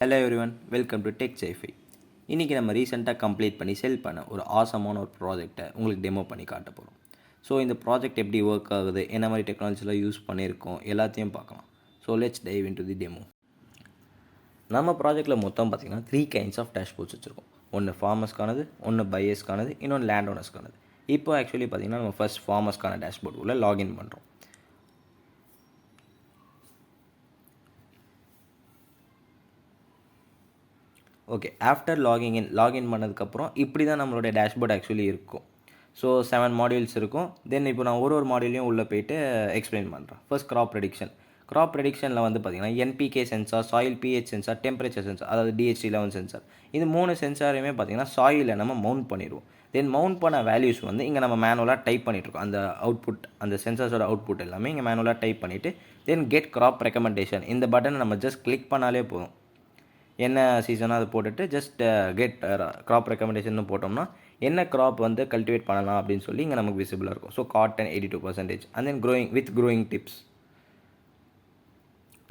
Hello everyone, welcome to tech scifi. இன்றைக்கி நம்ம ரீசெண்டாக கம்ப்ளீட் பண்ணி செல் பண்ண ஒரு ஆசமான ஒரு ப்ராஜெக்டை உங்களுக்கு டெமோ பண்ணி காட்ட போகிறோம். ஸோ இந்த ப்ராஜெக்ட் எப்படி ஒர்க் ஆகுது, என்ன மாதிரி டெக்னாலஜிலாம் யூஸ் பண்ணியிருக்கோம், எல்லாத்தையும் பார்க்கலாம். So let's dive in to the demo. நம்ம ப்ராஜெக்ட்டில் மொத்தம் பார்த்திங்கன்னா 3 கைண்ட்ஸ் ஆஃப் டேஷ்போர்ட்ஸ் வச்சுருக்கோம். ஒன்று ஃபார்மர்ஸ்க்கானது, ஒன்று பையர்ஸ்க்கானது, இன்னொன்று லேண்ட் ஓனர்ஸ்க்கானது. இப்போ ஆக்சுவலி பார்த்திங்கன்னா நம்ம ஃபர்ஸ்ட் ஃபார்மர்ஸ்க்கான டேஷ்போர்ட் உள்ள லாகின் பண்ணுறோம். ஓகே, ஆஃப்டர் லாகின் பண்ணதுக்கப்புறம் இப்படி தான் நம்மளுடைய டேஷ்போர்ட் ஆக்சுவலி இருக்கும். ஸோ 7 மாடியூல்ஸ் இருக்கும். தென் இப்போ நான் ஒரு மாடியூலையும் உள்ளே போய்ட்டு எக்ஸ்பிளைன் பண்ணுறேன். ஃபர்ஸ்ட் கிராப் ப்ரெடிக்ஷனில் வந்து பார்த்திங்கன்னா NPK sensor, soil pH sensor, temperature sensor, அதாவது DHT11 சென்சார். இது 3 சென்சாரையுமே பார்த்திங்கன்னா சாயிலில் நம்ம மவுண்ட் பண்ணிடுவோம். தென் மவுண்ட் பண்ண வேல்யூஸ் வந்து இங்கே நம்ம மேனுவலாக டைப் பண்ணிகிட்ருக்கோம். அந்த அவுட்புட், அந்த சென்சார்ஸோட அவுட்புட் எல்லாமே இங்கே மேனுவலாக டைப் பண்ணிவிட்டு தென் கெட் கிராப் ரெக்கமெண்டேஷன் இந்த பட்டனை நம்ம ஜஸ்ட் கிளிக் பண்ணாலே போதும். என்ன சீசனோ அதை போட்டுட்டு ஜஸ்ட் கெட் க்ராப் ரெக்கமெண்டேஷன் போட்டோம்னா என்ன க்ராப் வந்து கல்டிவேட் பண்ணலாம் அப்படின்னு சொல்லி இங்கே நமக்கு விசிபிளாக இருக்கும். So cotton 82% and then growing tips.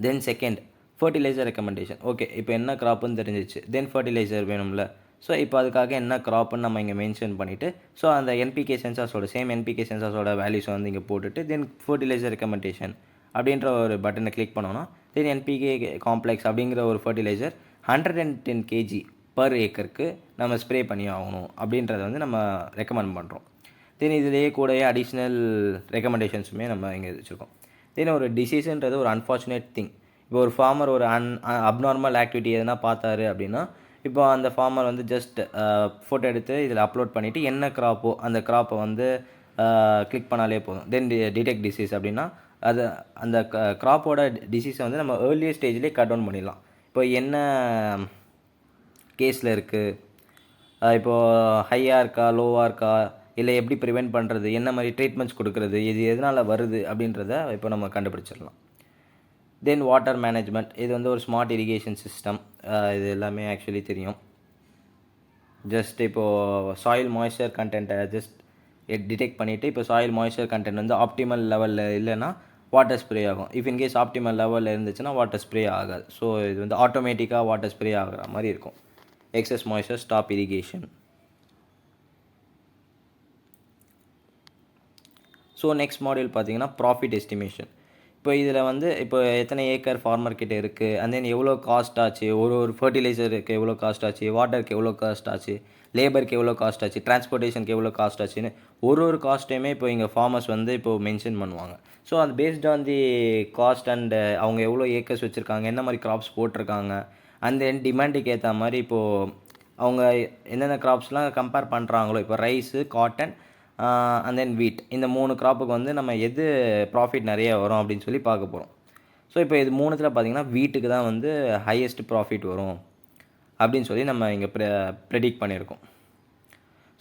Then second fertiliser recommendation. Okay, இப்போ என்ன க்ராப்புன்னு தெரிஞ்சிச்சு. தென் ஃபர்டிலைசர் வேணும்ல. ஸோ இப்போ அதுக்காக என்ன க்ராப்புன்னு நம்ம இங்கே மென்ஷன் பண்ணிவிட்டு ஸோ அந்த என்பிகே சென்சார்ஸோட வேல்யூஸை வந்து இங்கே போட்டுட்டு தென் ஃபர்டிலைசர் ரெக்கமெண்டேஷன் அப்படின்ற ஒரு பட்டனை கிளிக் பண்ணோன்னா தென் என்பிகே காம்ப்ளெக்ஸ் அப்படிங்கிற ஒரு ஃபர்டிலைசர் 110 kg பர் ஏக்கருக்கு நம்ம ஸ்ப்ரே பண்ணி ஆகணும் அப்படின்றத வந்து நம்ம ரெக்கமெண்ட் பண்ணுறோம். தென் இதிலேயே கூடவே அடிஷ்னல் ரெக்கமெண்டேஷன்ஸுமே நம்ம இங்கே வச்சுருக்கோம். தென் ஒரு டிசீஸுன்றது ஒரு அன்ஃபார்ச்சுனேட் திங். இப்போ ஒரு ஃபார்மர் ஒரு அப்நார்மல் ஆக்டிவிட்டி எதுனா பார்த்தாரு அப்படின்னா இப்போ அந்த ஃபார்மர் வந்து ஜஸ்ட் ஃபோட்டோ எடுத்து இதில் அப்லோட் பண்ணிவிட்டு என்ன க்ராப்போ அந்த க்ராப்பை வந்து கிளிக் பண்ணாலே போதும். தென் டிடெக்ட் டிசீஸ் அப்படின்னா அது அந்த க்ராப்போட டிசீஸை வந்து நம்ம ஏர்லியர் ஸ்டேஜ்லேயே கட் டவுன் பண்ணிடலாம். இப்போ என்ன கேஸில் இருக்குது, இப்போது ஹையாக இருக்கா, லோவாக இருக்கா, இல்லை எப்படி ப்ரிவெண்ட் பண்ணுறது, என்ன மாதிரி ட்ரீட்மெண்ட்ஸ் கொடுக்குறது, இது எதனால் வருது அப்படின்றத இப்போ நம்ம கண்டுபிடிச்சிடலாம். தென் வாட்டர் மேனேஜ்மெண்ட். இது வந்து ஒரு ஸ்மார்ட் இரிகேஷன் சிஸ்டம். இது எல்லாமே ஆக்சுவலி தெரியும். ஜஸ்ட் இப்போது சாயில் மாய்ஸ்சர் கண்டென்ட்டை ஜஸ்ட் டிடெக்ட் பண்ணிவிட்டு இப்போ சாயில் மாய்ஸ்சர் கண்டென்ட் வந்து ஆப்டிமல் லெவலில் இல்லைன்னா வாட்டர் ஸ்ப்ரே ஆகும். இஃப் இன்கேஸ் ஆப்டிமல் லெவலில் இருந்துச்சுன்னா வாட்டர் ஸ்ப்ரே ஆகாது. ஸோ இது வந்து ஆட்டோமேட்டிக்காக வாட்டர் ஸ்ப்ரே ஆகிற மாதிரி இருக்கும். Excess moisture stop irrigation. So next module பார்த்தீங்கன்னா ப்ராஃபிட் எஸ்டிமேஷன். இப்போ இதில் வந்து இப்போ எத்தனை ஏக்கர் ஃபார்மர் கிட்டே இருக்குது, அண்ட் தென் எவ்வளோ காஸ்ட் ஆச்சு, ஒரு ஃபர்டிலைசருக்கு எவ்வளோ காஸ்ட் ஆச்சு, வாட்டருக்கு எவ்வளோ காஸ்ட் ஆச்சு, லேபருக்கு எவ்வளோ காஸ்ட் ஆச்சு, டிரான்ஸ்போர்ட்டேஷனுக்கு எவ்வளோ காஸ்ட் ஆச்சுன்னு ஒரு காஸ்ட்டையுமே இப்போ இங்கே ஃபார்மர்ஸ் வந்து இப்போது மென்ஷன் பண்ணுவாங்க. ஸோ அது paste on the cost and அவங்க எவ்வளோ ஏக்கர்ஸ் வச்சுருக்காங்க, என்ன மாதிரி க்ராப்ஸ் போட்டிருக்காங்க, அண்ட் தென் டிமாண்டுக்கு ஏற்ற மாதிரி இப்போது அவங்க என்னென்ன க்ராப்ஸ்லாம் கம்பேர் பண்ணுறாங்களோ, இப்போ ரைஸு, காட்டன் அண்ட் தென் வீட், இந்த 3 க்ராப்புக்கு வந்து நம்ம எது ப்ராஃபிட் நிறைய வரும் அப்படின்னு சொல்லி பார்க்க போகிறோம். ஸோ இப்போ இது 3த்தில் பார்த்திங்கன்னா வீட்டுக்கு தான் வந்து ஹையஸ்ட் ப்ராஃபிட் வரும் அப்படின்னு சொல்லி நம்ம இங்கே ப்ரெடிக்ட் பண்ணியிருக்கோம்.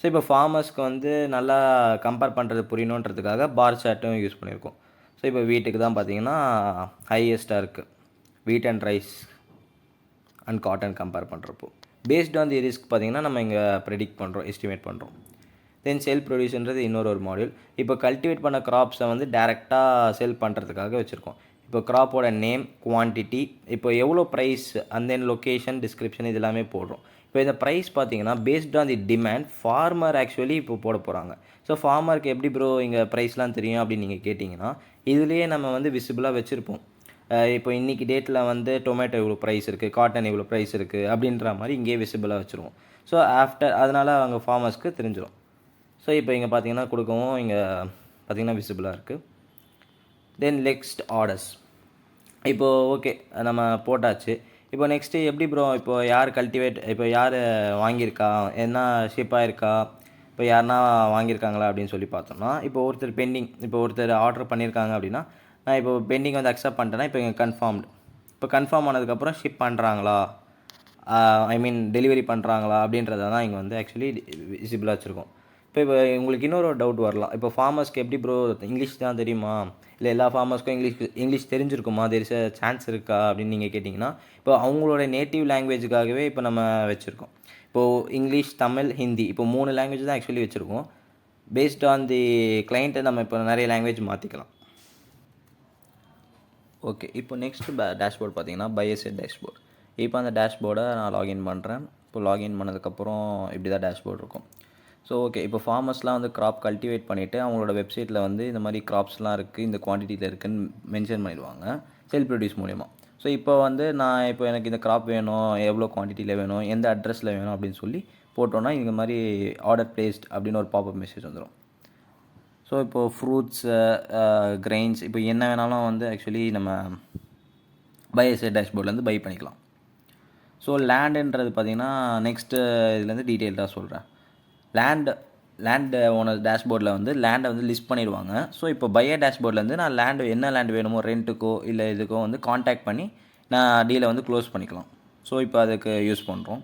ஸோ இப்போ ஃபார்மர்ஸ்க்கு வந்து நல்லா கம்பேர் பண்ணுறது புரியணுன்றதுக்காக பார் சார்ட்டும் யூஸ் பண்ணியிருக்கோம். ஸோ இப்போ வீட்டுக்கு தான் பார்த்திங்கன்னா ஹையஸ்ட்டாக இருக்குது வீட் and rise and cotton compare பண்ணுறப்போ. பேஸ்ட் ஆன் தி ரிஸ்க் பார்த்திங்கன்னா நம்ம இங்கே ப்ரெடிக்ட் பண்ணுறோம், எஸ்டிமேட் பண்ணுறோம். தென் செல் ப்ரொடியூஸ்ன்றது இன்னொரு மாடியூல். இப்போ கல்டிவேட் பண்ண க்ராப்ஸை வந்து டேரெக்டாக செல் பண்ணுறதுக்காக வச்சுருக்கோம். இப்போ க்ராப்போட நேம், குவான்டிட்டி, இப்போ எவ்வளோ price and then location, description இது எல்லாமே போடுறோம். இப்போ இந்த ப்ரைஸ் பார்த்தீங்கன்னா based on the demand farmer actually இப்போ போட போகிறாங்க. ஸோ ஃபார்மருக்கு எப்படி ப்ரோ இங்கே ப்ரைஸ்லாம் தெரியும் அப்படின்னு நீங்கள் கேட்டிங்கன்னா இதுலேயே நம்ம வந்து விசிபிளாக வச்சுருப்போம். இப்போ இன்றைக்கி டேட்டில் வந்து டொமேட்டோ இவ்வளோ ப்ரைஸ் இருக்குது, காட்டன் இவ்வளோ ப்ரைஸ் இருக்குது அப்படின்ற மாதிரி இங்கேயே விசிபிளாக வச்சுருவோம். ஸோ அதனால் அவங்க ஃபார்மர்ஸ்க்கு தெரிஞ்சிடும். ஸோ இப்போ இங்கே பார்த்தீங்கன்னா கொடுக்கவும் இங்கே பார்த்தீங்கன்னா விசிபிளாக இருக்குது. Then next orders. இப்போது ஓகே நம்ம போட்டாச்சு. இப்போ நெக்ஸ்ட்டு எப்படி ப்ரோ இப்போ யார் இப்போ யார் வாங்கியிருக்கா, என்ன ஷிப்பாக இருக்கா, இப்போ யாருனா வாங்கியிருக்காங்களா அப்படின்னு சொல்லி பார்த்தோம்னா இப்போ ஒருத்தர் ஆர்டர் பண்ணியிருக்காங்க அப்படின்னா நான் இப்போ பெண்டிங் வந்து அக்செப்ட் பண்ணிட்டேன்னா இப்போ இங்கே கன்ஃபார்ம் ஆனதுக்கப்புறம் ஷிப் பண்ணுறாங்களா, டெலிவரி பண்ணுறாங்களா அப்படின்றத தான் இங்கே வந்து ஆக்சுவலி விசிபிளாக வச்சுருக்கோம். இப்போ உங்களுக்கு இன்னொரு டவுட் வரலாம். இப்போ ஃபார்மர்ஸ்க்கு எப்படி ப்ரோ இங்கிலீஷ் தான் தெரியுமா, இல்லை எல்லா ஃபார்மர்ஸ்க்கும் இங்கிலீஷ் தெரிஞ்சிருக்குமா, தெர் இஸ் சான்ஸ் இருக்கா அப்படின்னு நீங்கள் கேட்டிங்கன்னா இப்போ அவங்களோட நேட்டிவ் லாங்குவேஜுக்காகவே இப்போ நம்ம வச்சுருக்கோம். இப்போது இங்கிலீஷ், தமிழ், ஹிந்தி இப்போ 3 லாங்குவேஜ் தான் ஆக்சுவலி வச்சுருக்கோம். பேஸ்ட் ஆன் தி கிளைண்ட்டை நம்ம இப்போ நிறைய லாங்குவேஜ் மாற்றிக்கலாம். ஓகே, இப்போ நெக்ஸ்ட் டேஷ்போர்ட் பார்த்தீங்கன்னா பையர் சைட் டேஷ்போர்ட். இப்போ அந்த டேஷ்போர்டை நான் லாகின் பண்ணுறேன். இப்போ லாகின் பண்ணதுக்கப்புறம் இப்படி தான் டேஷ்போர்ட் இருக்கும். ஸோ ஓகே, இப்போ ஃபார்மர்ஸ்லாம் வந்து கிராப் கல்டிவேட் பண்ணிவிட்டு அவங்களோட வெப்சைட்டில் வந்து இந்த மாதிரி கிராப்ஸ்லாம் இருக்குது, இந்த குவான்டிட்டியில் இருக்குதுன்னு மென்ஷன் பண்ணிடுவாங்க செல்ஃப் ப்ரொடியூஸ் மூலிமா. ஸோ இப்போ வந்து இப்போ எனக்கு இந்த கிராப் வேணும், எவ்வளோ குவான்டிட்டியில் வேணும், எந்த அட்ரஸில் வேணும் அப்படின்னு சொல்லி போட்டோன்னா இந்த மாதிரி ஆர்டர் பிளேஸ்ட் அப்படின்னு ஒரு பாப்அப் மெசேஜ் வந்துடும். ஸோ இப்போது ஃப்ரூட்ஸு, கிரெயின்ஸ், இப்போ என்ன வேணாலும் வந்து ஆக்சுவலி நம்ம பைஎஸ்ஐ டேஷ்போர்ட்லேருந்து பை பண்ணிக்கலாம். ஸோ லேண்டுன்றது பார்த்திங்கன்னா நெக்ஸ்ட்டு இதுலேருந்து டீட்டெயில்டாக சொல்கிறேன். லேண்டு ஓனர் டேஷ்போர்டில் வந்து லேண்டை வந்து லிஸ்ட் பண்ணிடுவாங்க. ஸோ இப்போ பையர் டேஷ்போர்ட்லேருந்து நான் என்ன லேண்டு வேணுமோ, ரெண்ட்டுக்கோ இல்லை இதுக்கோ வந்து காண்டாக்ட் பண்ணி நான் டீலை வந்து க்ளோஸ் பண்ணிக்கலாம். ஸோ இப்போ அதுக்கு யூஸ் பண்ணுறோம்.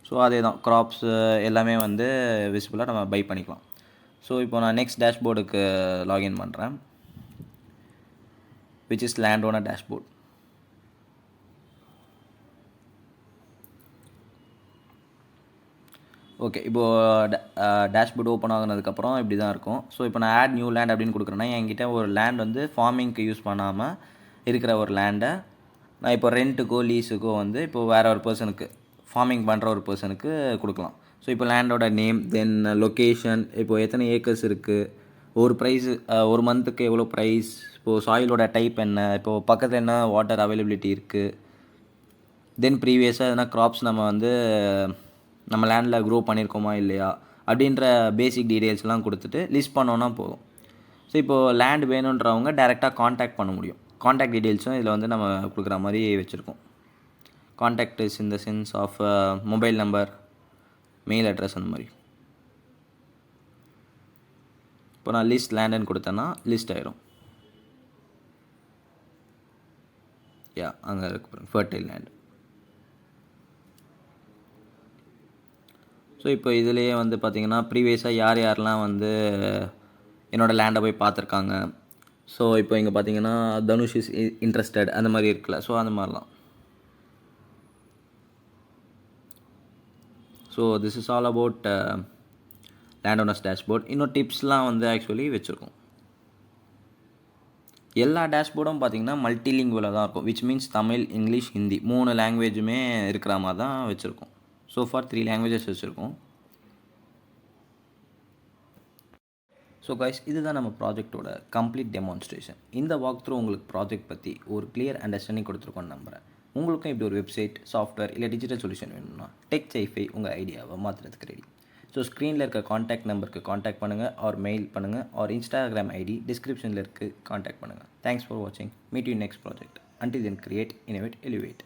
ஸோ அதே தான், க்ராப்ஸு எல்லாமே வந்து விசிபிளாக நம்ம பை பண்ணிக்கலாம். ஸோ இப்போ நான் நெக்ஸ்ட் டேஷ்போர்டுக்கு லாகின் பண்ணுறேன், which is land owner dashboard. Okay, இப்போது டேஷ்போர்டு ஓப்பன் ஆகினதுக்கப்புறம் இப்படி தான் இருக்கும். ஸோ இப்போ நான் ஆட் நியூ லேண்ட் அப்படின்னு கொடுக்குறேன்னா என்கிட்ட ஒரு லேண்ட் வந்து ஃபார்மிங்க்கு யூஸ் பண்ணாமல் இருக்கிற ஒரு லேண்டை நான் இப்போ ரெண்ட்டுக்கோ லீஸுக்கோ வந்து இப்போது வேறு ஒரு பர்சனுக்கு, ஃபார்மிங் பண்ணுற ஒரு பர்சனுக்கு கொடுக்கலாம். ஸோ இப்போ லேண்டோட நேம், தென் லொக்கேஷன், இப்போது எத்தனை ஏக்கர்ஸ் இருக்குது, ஒரு ப்ரைஸு, ஒரு மந்த்துக்கு எவ்வளோ ப்ரைஸ், இப்போது சாயிலோட டைப் என்ன, இப்போது பக்கத்தில் என்ன வாட்டர் அவைலபிலிட்டி இருக்குது, தென் ப்ரீவியஸாக எதனா க்ராப்ஸ் நம்ம வந்து நம்ம லேண்டில் க்ரோ பண்ணியிருக்கோமா இல்லையா அப்படின்ற பேசிக் டீட்டெயில்ஸ்லாம் கொடுத்துட்டு லிஸ்ட் பண்ணோன்னா போதும். ஸோ இப்போது லேண்ட் வேணுன்றவங்க டைரெக்டாக காண்டாக்ட் பண்ண முடியும். காண்டாக்ட் டீட்டெயில்ஸும் இதில் வந்து நம்ம கொடுக்குற மாதிரி வச்சுருக்கோம். Contact is in the sense of mobile number, mail address, அந்த மாதிரி. இப்போ நான் லிஸ்ட் லேண்டுன்னு கொடுத்தேன்னா லிஸ்ட் ஆகிடும். அங்கே இருக்கு ஃபர்டைல் லேண்ட். ஸோ இப்போ இதுலேயே வந்து பார்த்திங்கன்னா ப்ரீவியஸாக யாரெல்லாம் வந்து என்னோடய லேண்டை போய் பார்த்துருக்காங்க. ஸோ இப்போ இங்கே பார்த்தீங்கன்னா தனுஷ் இஸ் இன்ட்ரெஸ்டட் அந்த மாதிரி இருக்குல்ல, ஸோ அந்த மாதிரிலாம். So this is all about land owners dashboard. இன்னும் டிப்ஸ்லாம் வந்து ஆக்சுவலி வச்சுருக்கோம். எல்லா டேஷ்போர்டும் பார்த்திங்கன்னா மல்டிலிங்குவலாக தான் இருக்கும், which means Tamil, English, Hindi 3 லாங்குவேஜுமே இருக்கிற மாதிரி தான் வச்சுருக்கோம். ஸோ ஃபார் 3 லாங்குவேஜஸ் வச்சுருக்கோம். ஸோ கைஸ், இதுதான் நம்ம ப்ராஜெக்டோட கம்ப்ளீட் டெமான்ஸ்ட்ரேஷன். இந்த வாக் த்ரூ உங்களுக்கு ப்ராஜெக்ட் பற்றி ஒரு கிளியர் அண்டர்ஸ்டாண்டிங் கொடுத்துருக்கோன்னு நம்புகிறேன். உங்களுக்கும் இப்படி ஒரு வெப்சைட், சாஃப்ட்வேர் இல்லை டிஜிட்டல் சொல்யூஷன் வேணும்னா டெக் சைஃபை உங்கள் ஐடியாவை மாற்றுறதுக்கு ரெடி. ஸோ ஸ்க்ரீனில் இருக்க காண்டாக்ட் நம்பருக்கு காண்டாக்ட் பண்ணுங்கள், ஆர் மெயில் பண்ணுங்கள், ஆர் இன்ஸ்டாகிராம் ஐடி டிஸ்கிரிப்ஷனில் இருக்குது, காண்டாக்ட் பண்ணுங்கள். தேங்க்ஸ் ஃபார் வாட்சிங். Meet you next project. Until then, create, innovate, elevate.